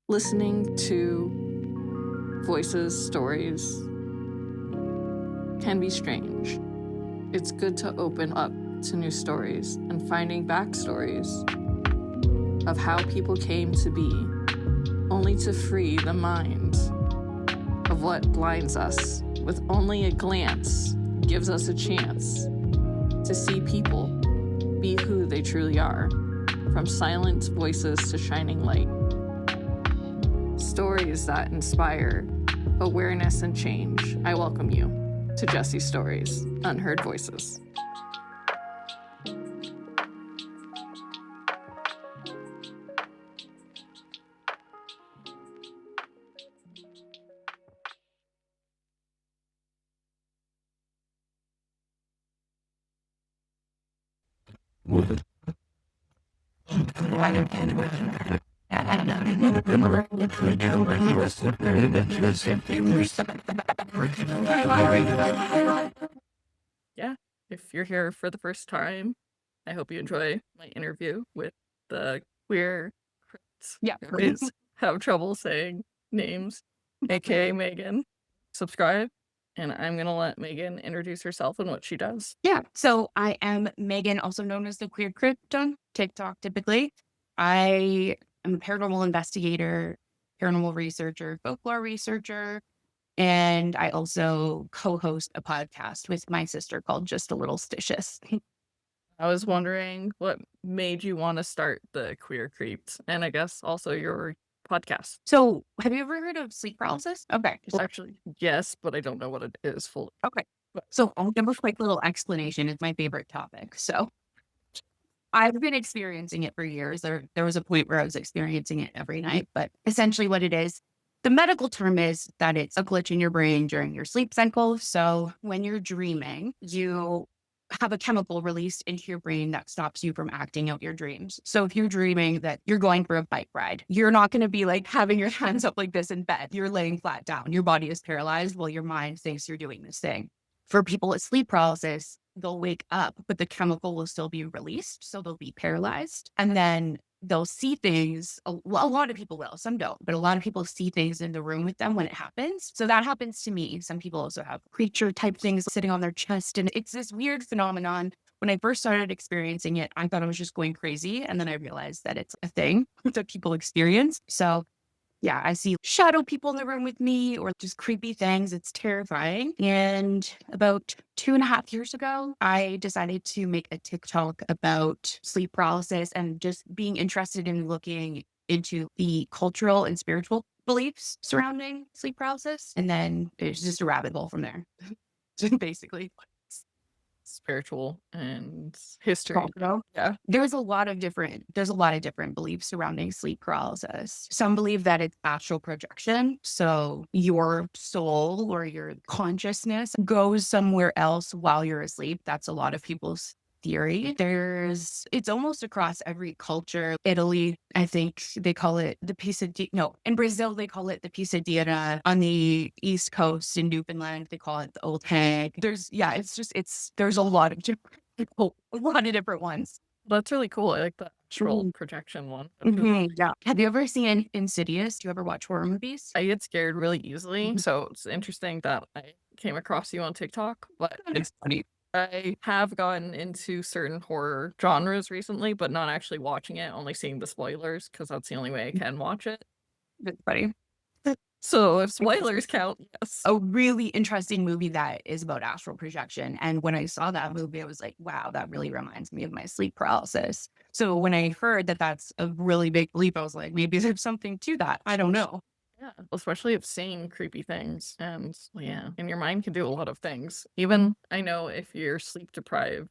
Listening to voices, stories can be strange. It's good to open up to new stories and finding backstories of how people came to be, only to free the mind of what blinds us with only a glance gives us a chance to see people be who they truly are, from silent voices to shining light. Stories that inspire awareness and change. I welcome you to Jessi Stories, Unheard Voices. Yeah, if you're here for the first time, I hope you enjoy my interview with the Queer Crypt. Yeah. I always have trouble saying names, aka Megan. Subscribe, and I'm going to let Megan introduce herself and what she does. Yeah. So I am Megan, also known as the Queer Crypt on TikTok typically. I am a paranormal investigator, paranormal researcher, folklore researcher, and I also co-host a podcast with my sister called Just a Little Stitious. I was wondering what made you want to start the Queer Crypt, and I guess also your podcast. So have you ever heard of sleep paralysis? Okay. Actually, yes, but I don't know what it is fully. Okay. So I'll give a quick little explanation. It's my favorite topic. So I've been experiencing it for years. There was a point where I was experiencing it every night, but essentially what it is, the medical term is that it's a glitch in your brain during your sleep cycle. So when you're dreaming, you have a chemical released into your brain that stops you from acting out your dreams. So if you're dreaming that you're going for a bike ride, you're not going to be like having your hands up like this in bed. You're laying flat down. Your body is paralyzed while your mind thinks you're doing this thing. For people with sleep paralysis, they'll wake up, but the chemical will still be released. So they'll be paralyzed. And then they'll see things. A lot of people will, some don't, but a lot of people see things in the room with them when it happens. So that happens to me. Some people also have creature type things sitting on their chest. And it's this weird phenomenon. When I first started experiencing it, I thought I was just going crazy. And then I realized that it's a thing that people experience. So yeah, I see shadow people in the room with me or just creepy things. It's terrifying. And about 2.5 years ago, I decided to make a TikTok about sleep paralysis and just being interested in looking into the cultural and spiritual beliefs surrounding sleep paralysis. And then it's just a rabbit hole from there, basically. Spiritual and history. Cultural. Yeah. There's a lot of different beliefs surrounding sleep paralysis. Some believe that it's astral projection. So your soul or your consciousness goes somewhere else while you're asleep. That's a lot of people's theory. It's almost across every culture. Italy, I think they call it the pisadina. No, in Brazil, they call it the pisadina. On the East Coast in Newfoundland, they call it the old hag. There's a lot of different ones. That's really cool. I like the astral projection one. Yeah. Have you ever seen Insidious? Do you ever watch horror movies? I get scared really easily. So it's interesting that I came across you on TikTok, but It's funny. I have gotten into certain horror genres recently, but not actually watching it, only seeing the spoilers because that's the only way I can watch it. It's funny. So if spoilers count, yes. A really interesting movie that is about astral projection. And when I saw that movie, I was like, wow, that really reminds me of my sleep paralysis. So when I heard that that's a really big leap, I was like, maybe there's something to that. I don't know. Yeah, especially if seeing creepy things. And yeah, and your mind can do a lot of things. Even I know if you're sleep deprived,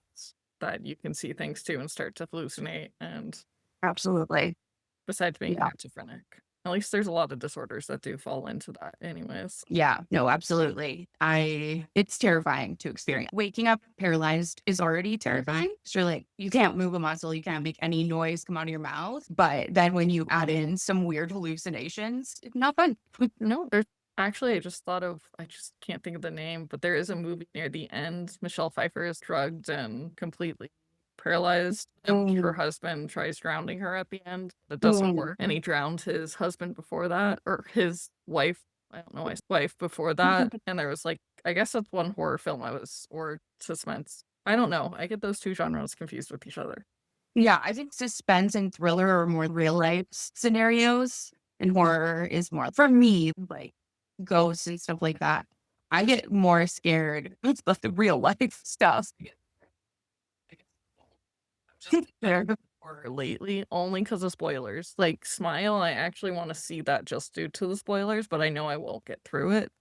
that you can see things too and start to hallucinate. And Absolutely. besides being Yeah. schizophrenic, at least there's a lot of disorders that do fall into that anyways. Yeah, no, absolutely. It's terrifying to experience. Waking up paralyzed is already terrifying. So you're like, you can't move a muscle, you can't make any noise come out of your mouth. But then when you add in some weird hallucinations, it's not fun. No, there's actually, I just can't think of the name, but there is a movie near the end. Michelle Pfeiffer is drugged and completely paralyzed, and her Mm. husband tries drowning her at the end. It doesn't Mm. work. And he drowned his husband before that, or his wife. I don't know, his wife before that. And there was like, I guess that's one horror film or suspense. I don't know. I get those two genres confused with each other. Yeah, I think suspense and thriller are more real life scenarios, and horror is more for me, like ghosts and stuff like that. I get more scared with the real life stuff. There. Or lately, only because of spoilers. Like Smile, I actually want to see that just due to the spoilers, but I know I won't get through it.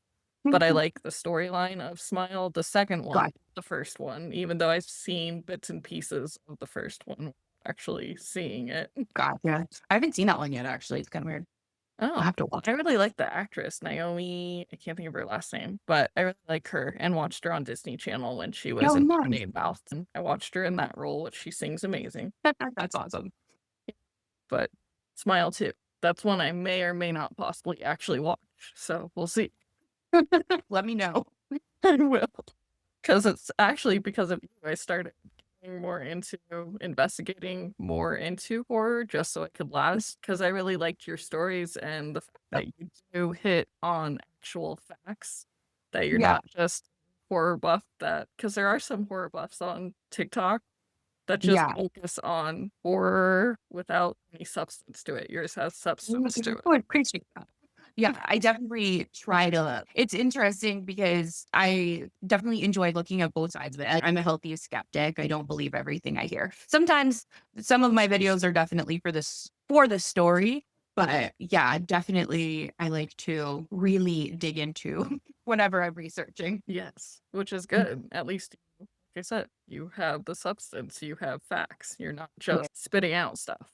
But I like the storyline of Smile, the second one, God, the first one, even though I've seen bits and pieces of the first one, actually seeing it. God, yeah. I haven't seen that one yet, actually. It's kind of weird. I'll Oh, have to watch I it. really like the actress, Naomi. I can't think of her last name, but I really like her and watched her on Disney Channel when she was Oh, in nice. Mermaid Mouth. And I watched her in that role, which she sings amazing. That's awesome. But Smile too. That's one I may or may not possibly actually watch. So we'll see. Let me know. I will. Because it's actually because of you, I started getting more into investigating more into horror just so it could last. Because I really liked your stories and the fact that you do hit on actual facts, that you're Yeah, not just horror buff. That because there are some horror buffs on TikTok that just yeah. focus on horror without any substance to it. Yours has substance to it. I appreciate that. Yeah, I definitely try to. It's interesting because I definitely enjoy looking at both sides of it. I'm a healthy skeptic. I don't believe everything I hear. Sometimes some of my videos are definitely for the story, but yeah, definitely I like to really dig into whenever I'm researching. Yes, which is good. At least, like I said, you have the substance, you have facts. You're not Yeah. just spitting out stuff,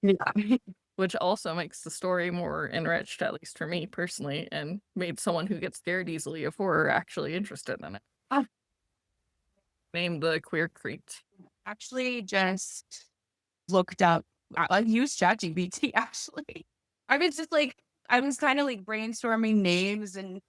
Yeah. which also makes the story more enriched, at least for me personally, and made someone who gets scared easily of horror actually interested in it. I Named the Queer Crypt. actually just looked up. I used ChatGPT actually. I was just like, I was kind of like brainstorming names and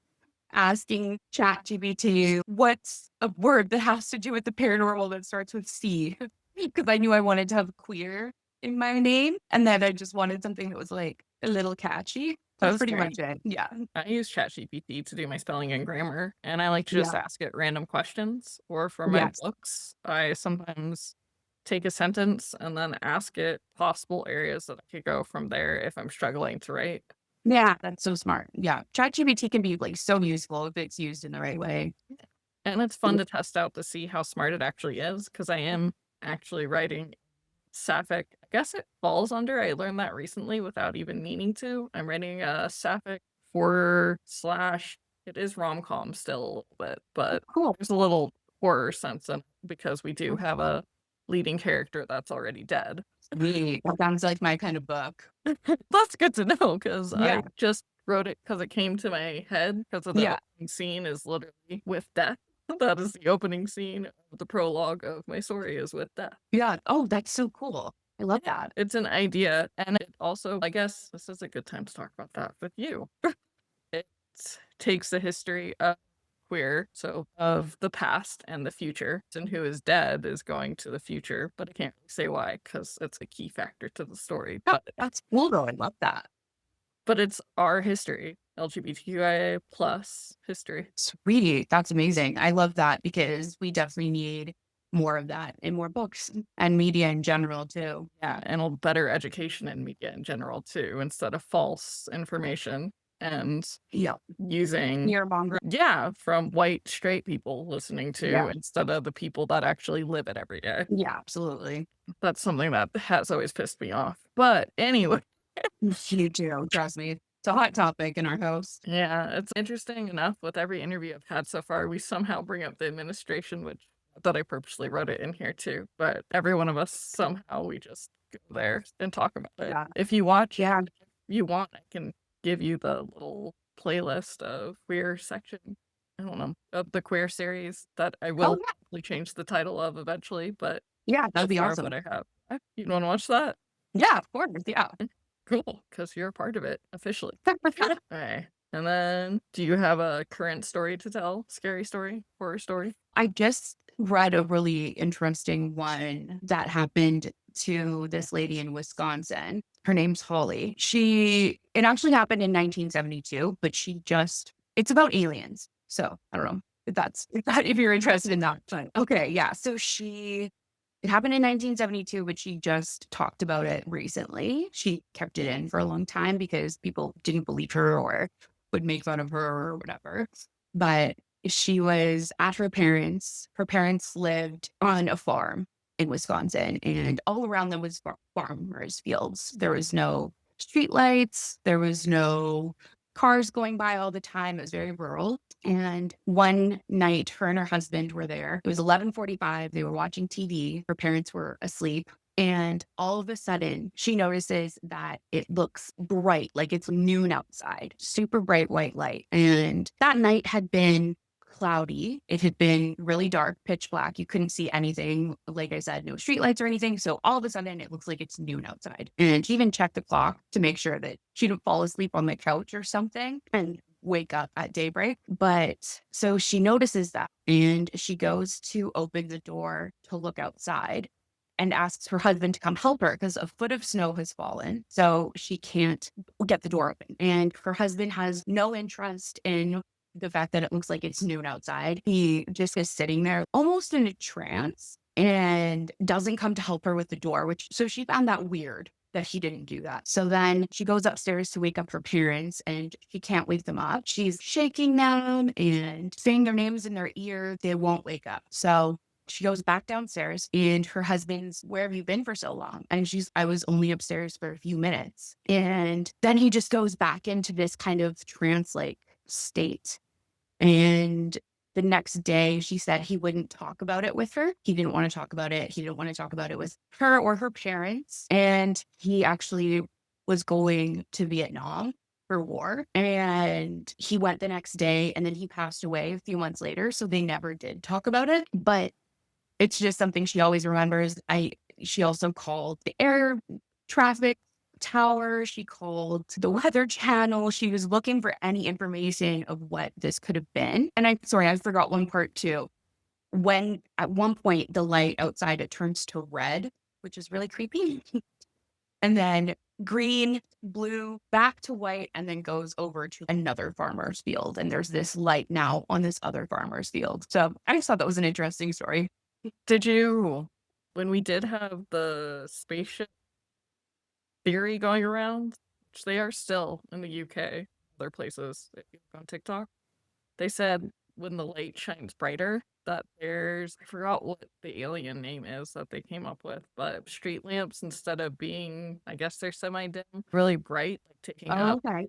asking ChatGPT what's a word that has to do with the paranormal that starts with C, because I knew I wanted to have queer in my name, and then I just wanted something that was like a little catchy. That's That's pretty great. much it. Yeah. I use ChatGPT to do my spelling and grammar, and I like to just Yeah. ask it random questions. Or for my Yes. books, I sometimes take a sentence and then ask it possible areas that I could go from there if I'm struggling to write. Yeah. That's so smart. Yeah. ChatGPT can be like so useful if it's used in the right way. And it's fun to test out to see how smart it actually is, because I am actually writing sapphic. I guess it falls under, I learned that recently without even meaning to. I'm writing a sapphic horror slash, it is rom-com still a little bit, but Cool. there's a little horror sense in it because we do have a leading character that's already dead. Sweet. That sounds like my kind of book. That's good to know because Yeah. I just wrote it because it came to my head because of the Yeah. opening scene is literally with death. That is the opening scene of the prologue of my story is with death. Yeah. Oh, that's so cool. I love that. It's an idea, and it also, I guess this is a good time to talk about that with you. It takes the history of queer, so of the past and the future, and who is dead is going to the future, but I can't really say why because it's a key factor to the story. Oh, that's cool though. I love that. But it's our history, LGBTQIA plus history. Sweet. That's amazing. I love that because we definitely need more of that in more books and media in general too. Yeah, and a better education in media in general too, instead of false information and Yeah. using Fearmonger. yeah, from white straight people listening Yeah. to instead of the people that actually live it every day. Yeah, absolutely. That's something that has always pissed me off. But anyway, You do. Trust me. It's a hot topic in our house. yeah, it's interesting enough with every interview I've had so far, we somehow bring up the administration, which that I purposely wrote it in here too. But every one of us somehow we just go there and talk about it. Yeah. If you watch, Yeah. if you want, I can give you the little playlist of queer section. I don't know of the queer series that I will Oh, yeah. probably change the title of eventually, but Yeah, so that'd be far awesome. what I have. You want to watch that? Yeah, of course. Yeah. Cool, because you're a part of it officially. Okay. And then, do you have a current story to tell? Scary story? Horror story? I just read a really interesting one that happened to this lady in Wisconsin. Her name's Holly. It actually happened in 1972, but it's about aliens. So I don't know if you're interested in that. But okay. Yeah. It happened in 1972, but she just talked about it recently. She kept it in for a long time because people didn't believe her or would make fun of her or whatever. But she was at her parents'. Her parents lived on a farm in Wisconsin, and all around them was farmers' fields. There was no street lights. There was no cars going by all the time. It was very rural. And one night, her and her husband were there. It was 11:45. They were watching TV. Her parents were asleep. And all of a sudden, she notices that it looks bright, like it's noon outside, super bright white light. And that night had been cloudy. It had been really dark, pitch black. You couldn't see anything. Like I said, no streetlights or anything. So all of a sudden, it looks like it's noon outside. And she even checked the clock to make sure that she didn't fall asleep on the couch or something and wake up at daybreak. But so she notices that and she goes to open the door to look outside and asks her husband to come help her because a foot of snow has fallen. So she can't get the door open. And her husband has no interest in the fact that it looks like it's noon outside. He just is sitting there almost in a trance and doesn't come to help her with the door, so she found that weird that he didn't do that. So then she goes upstairs to wake up her parents and she can't wake them up. She's shaking them and saying their names in their ear. They won't wake up. So she goes back downstairs and her husband's, "Where have you been for so long?" And I was only upstairs for a few minutes. And then he just goes back into this kind of trance-like state. And the next day, she said he wouldn't talk about it with her. He didn't want to talk about it. He didn't want to talk about it with her or her parents. And he actually was going to Vietnam for war. And he went the next day and then he passed away a few months later. So they never did talk about it. But it's just something she always remembers. She also called the air traffic tower. She called the weather channel. She was looking for any information of what this could have been. And I forgot one part too. When at one point the light outside, it turns to red, which is really creepy. And then green, blue, back to white, and then goes over to another farmer's field. And there's this light now on this other farmer's field. So I just thought that was an interesting story. When we did have the spaceship theory going around, which they are still in the UK, other places, if you look on TikTok, they said when the light shines brighter, that I forgot what the alien name is that they came up with, but street lamps, instead of being, I guess they're semi-dim, really bright, taking like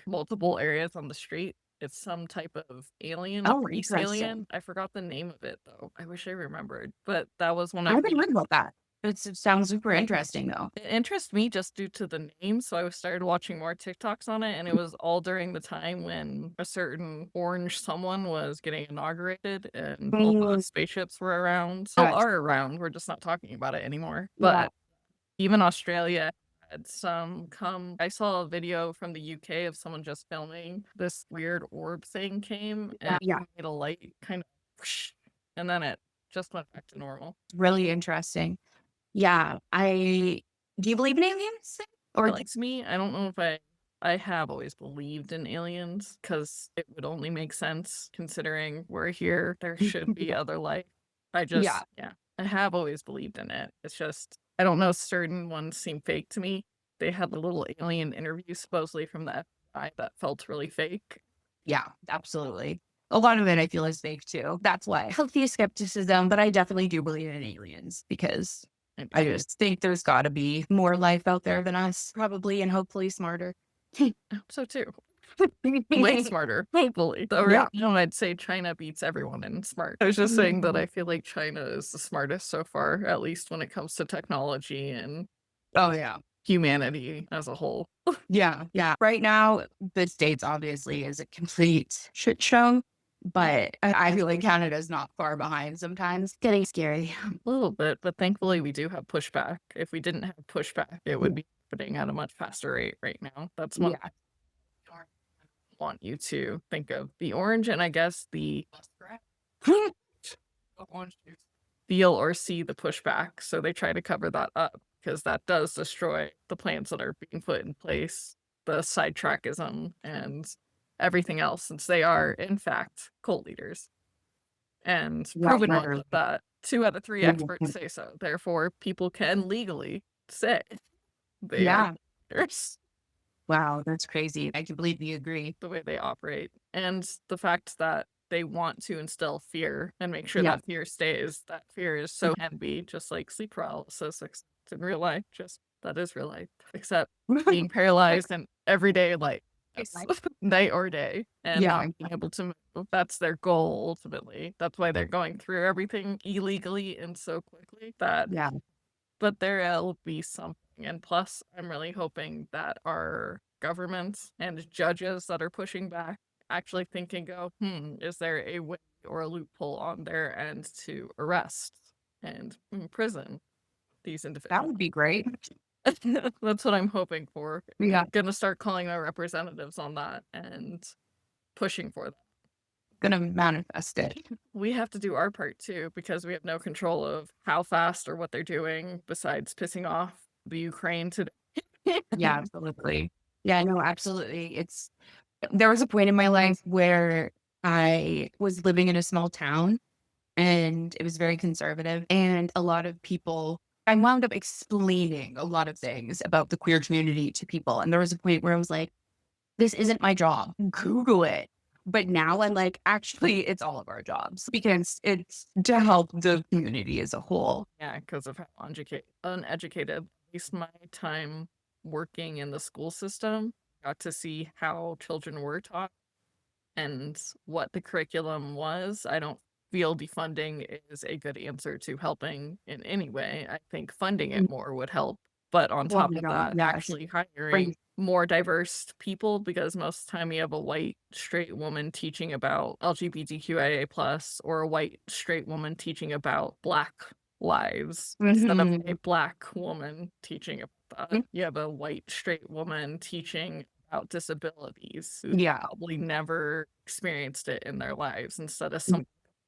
multiple areas on the street. It's some type of alien, space alien. I forgot the name of it though. I wish I remembered, but that was one of I've been reading about that. It sounds super interesting though. It interests me just due to the name, so I started watching more TikToks on it, and it was all during the time when a certain orange someone was getting inaugurated, and all the spaceships were around. Still are around, we're just not talking about it anymore. But even Australia had some come. I saw a video from the UK of someone just filming this weird orb thing came and made a light kind of whoosh, and then it just went back to normal. Really interesting. Yeah. Do you believe in aliens? Or like me, I don't know if I have always believed in aliens because it would only make sense considering we're here. There should be other life. I have always believed in it. It's just, I don't know, certain ones seem fake to me. They had a little alien interview supposedly from the FBI that felt really fake. Yeah, absolutely. A lot of it I feel is fake too. That's why healthy skepticism, but I definitely do believe in aliens because I just think there's got to be more life out there than us, probably, and hopefully smarter. So too. Way smarter, hopefully. Though right now I'd say China beats everyone in smart. I was just saying that I feel like China is the smartest so far, at least when it comes to technology and humanity as a whole. Yeah. Right now, the States obviously is a complete shit show, but I feel like Canada's not far behind sometimes. Getting scary. A little bit, but thankfully we do have pushback. If we didn't have pushback, it would be happening at a much faster rate right now. That's what I want you to think of. The orange and I guess the muskrat. don't want you to feel or see the pushback, so they try to cover that up because that does destroy the plans that are being put in place, the sidetrackism and everything else, since they are in fact cult leaders and Yeah, proven ones literally. at that. 2 out of 3 experts say so. Therefore, people can legally say they are Yeah. cult leaders. Wow, that's crazy. I completely agree. The way they operate and the fact that they want to instill fear and make sure Yeah. that fear stays. That fear is so can be just like sleep paralysis, except in real life. Just that is real life, except being paralyzed in everyday life, It's like, night or day, and yeah, not being able to move. That's their goal ultimately. That's why they're going through everything illegally and so quickly that. yeah, But there'll be something. And plus, I'm really hoping that our governments and judges that are pushing back actually think and go, is there a way or a loophole on their end to arrest and imprison these that individuals? would be great. That's what I'm hoping for. Yeah, I'm gonna start calling our representatives on that and pushing for that. gonna manifest it. We have to do our part too, because we have no control of how fast or what they're doing besides pissing off the Ukraine today. Yeah, absolutely. Yeah, no, absolutely. There was a point in my life where I was living in a small town and it was very conservative. And a lot of people, I wound up explaining a lot of things about the queer community to people. And there was a point where I was like, this isn't my job. Google it. But now I'm like, actually, it's all of our jobs because it's to help the community as a whole. Yeah, because of how uneducated, at least my time working in the school system, got to see how children were taught and what the curriculum was. I don't feel defunding is a good answer to helping in any way. I think funding it more would help. But on Oh top my of God, that, yes. actually hiring more diverse people, because most of the time you have a white straight woman teaching about LGBTQIA plus or a white straight woman teaching about Black lives instead of a Black woman teaching about that. You have a white straight woman teaching about disabilities who Yeah, probably never experienced it in their lives instead of some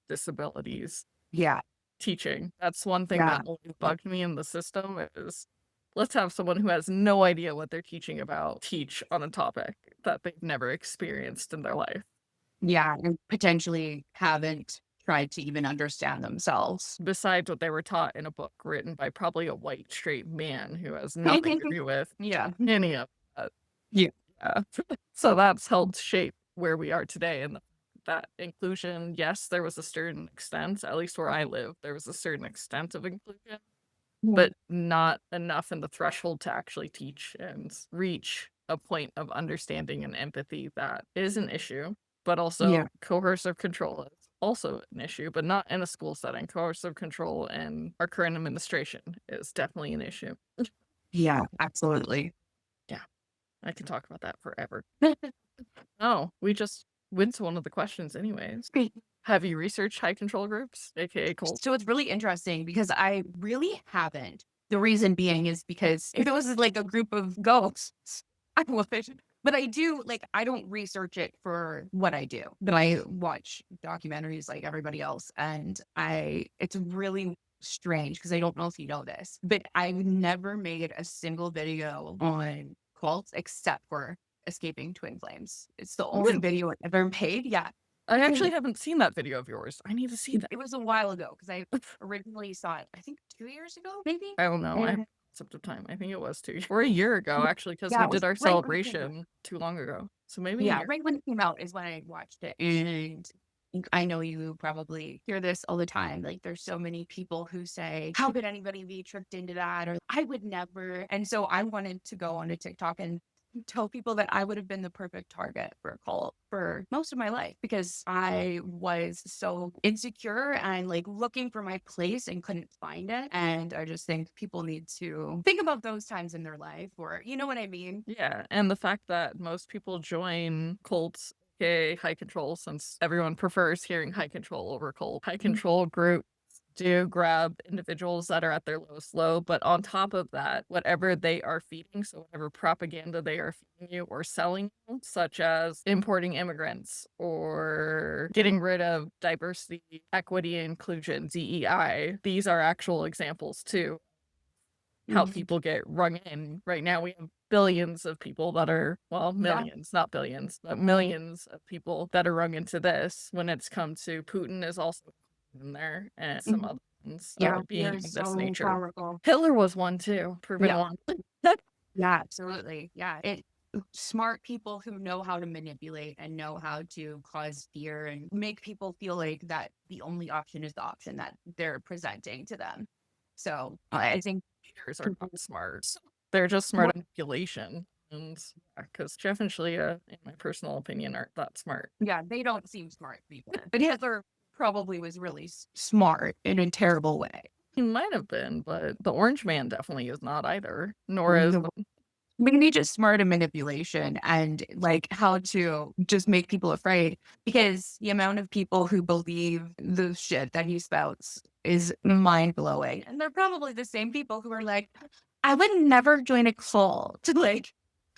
disabilities yeah, teaching. That's one thing yeah, that always bugged me in the system is let's have someone who has no idea what they're teaching about teach on a topic that they've never experienced in their life. yeah. And potentially haven't tried to even understand themselves. Besides what they were taught in a book written by probably a white straight man who has nothing to do with Yeah. any of that. Yeah. Yeah. So that's helped shape where we are today. And that inclusion, yes, there was a certain extent, at least where I live, there was a certain extent of inclusion, but not enough in the threshold to actually teach and reach a point of understanding and empathy that is an issue, but also Yeah. coercive control is also an issue, but not in a school setting. Coercive control in our current administration is definitely an issue. Yeah, absolutely. Yeah, I can talk about that forever. Oh, we just went to one of the questions anyways. Have you researched high control groups, aka cult? So it's really interesting because I really haven't. The reason being is because if it was like a group of ghosts, I would. But I do like I don't research it for what I do. But I watch documentaries like everybody else, and it's really strange because I don't know if you know this, but I've never made a single video on cults except for escaping twin flames. It's the only video I've ever made. Yeah. I actually haven't seen that video of yours. I need to see that. It was a while ago because I originally saw it, I think 2 years ago, maybe? I don't know. I have And concept of time. I think it was 2 years or a year ago, actually, because yeah, we it was did our right when it came out. celebration too long ago. So maybe a Yeah, year. right when it came out is when I watched it. And I know you probably hear this all the time. Like, there's so many people who say, how could anybody be tricked into that? Or I would never. And so I wanted to go onto TikTok and tell people that I would have been the perfect target for a cult for most of my life because I was so insecure and like looking for my place and couldn't find it. And I just think people need to think about those times in their life, or you know what I mean? Yeah, and the fact that most people join cults, aka high control, since everyone prefers hearing high control over cult. High control groups do grab individuals that are at their lowest low, but on top of that, whatever they are feeding, so whatever propaganda they are feeding you or selling you, such as importing immigrants or getting rid of diversity, equity, inclusion, DEI, these are actual examples too. How people get rung in. Right now we have billions of people that are, well, millions, not billions, but millions of people that are rung into this, when it's come to Putin is also in there, and some other ones being of this nature. Powerful. Hitler was one too, proven one. Yeah, absolutely. Yeah. Smart people who know how to manipulate and know how to cause fear and make people feel like that the only option is the option that they're presenting to them. So I think leaders are not smart. They're just smart manipulation. And because Jeff and Shalia, in my personal opinion, aren't that smart. Yeah, they don't seem smart people. But Hitler probably was really smart in a terrible way. He might have been, but the Orange Man definitely is not either. Nor is maybe just smart in manipulation and like how to just make people afraid, because the amount of people who believe the shit that he spouts is mind-blowing. And they're probably the same people who are like, I would never join a cult. Like,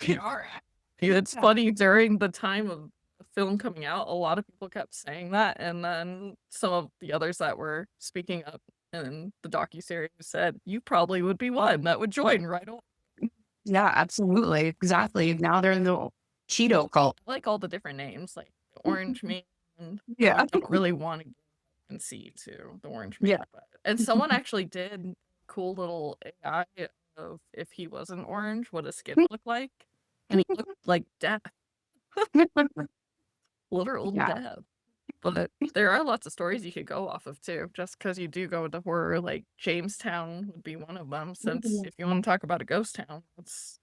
all right. It's funny, during the time of the film coming out, a lot of people kept saying that, and then some of the others that were speaking up in the docuseries said, you probably would be one that would join right away. Yeah, absolutely. Exactly. Now they're in the Cheeto cult. I like all the different names, like the Orange Man. Yeah. I don't really want to concede to the Orange Man. Yeah. And someone actually did a cool little AI of if he was an orange, what his skin looked like. And he looked like death. Literal death. But there are lots of stories you could go off of too, just because you do go into horror. Like Jamestown would be one of them, since if you want to talk about a ghost town, that's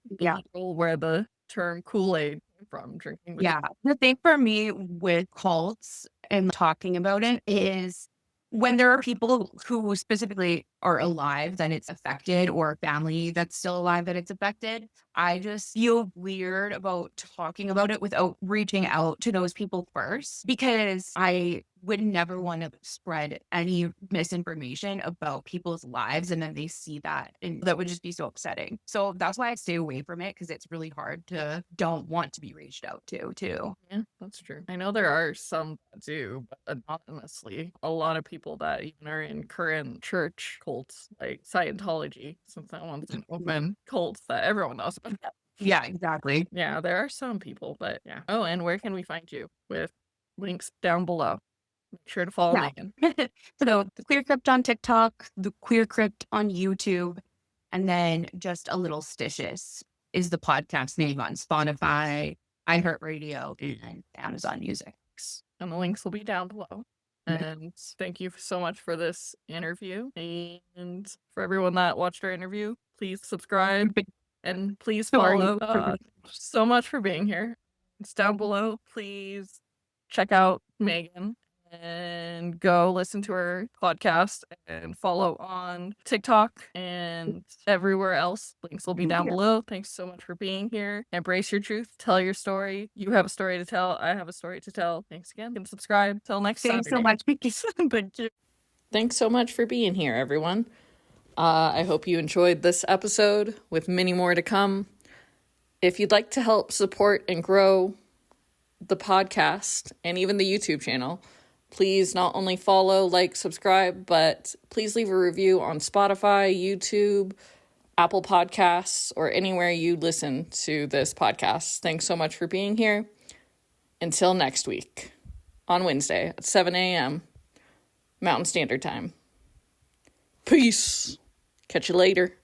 where the term Kool-Aid came from, drinking. The thing for me with cults and talking about it is when there are people who specifically are alive that it's affected, or family that's still alive that it's affected, I just feel weird about talking about it without reaching out to those people first, because I would never want to spread any misinformation about people's lives and then they see that, and that would just be so upsetting. So that's why I stay away from it, because it's really hard to don't want to be reached out to too. Yeah, that's true. I know there are some that do, but anonymously. A lot of people that even are in current church cults, like Scientology, since that one's an open cult that everyone knows about. Yeah, exactly. Yeah, there are some people, but yeah. Oh, and where can we find you? With links down below. Make sure to follow Megan. So the Queer Crypt on TikTok, the Queer Crypt on YouTube, and then just a little stitches is the podcast name on Spotify, iHeartRadio, and Amazon Music. And the links will be down below. And thank you so much for this interview. And for everyone that watched our interview, please subscribe and please follow. So much for being here. It's down below. Please check out Megan and go listen to her podcast and follow on TikTok and everywhere else. Links will be down below. Thanks so much for being here. Embrace your truth. Tell your story. You have a story to tell. I have a story to tell. Thanks again. And subscribe. Till next time. Thanks so much. Thank you. Thanks so much for being here, everyone. I hope you enjoyed this episode with many more to come. If you'd like to help support and grow the podcast and even the YouTube channel, please not only follow, like, subscribe, but please leave a review on Spotify, YouTube, Apple Podcasts, or anywhere you listen to this podcast. Thanks so much for being here. Until next week, on Wednesday at 7 a.m. Mountain Standard Time. Peace. Catch you later.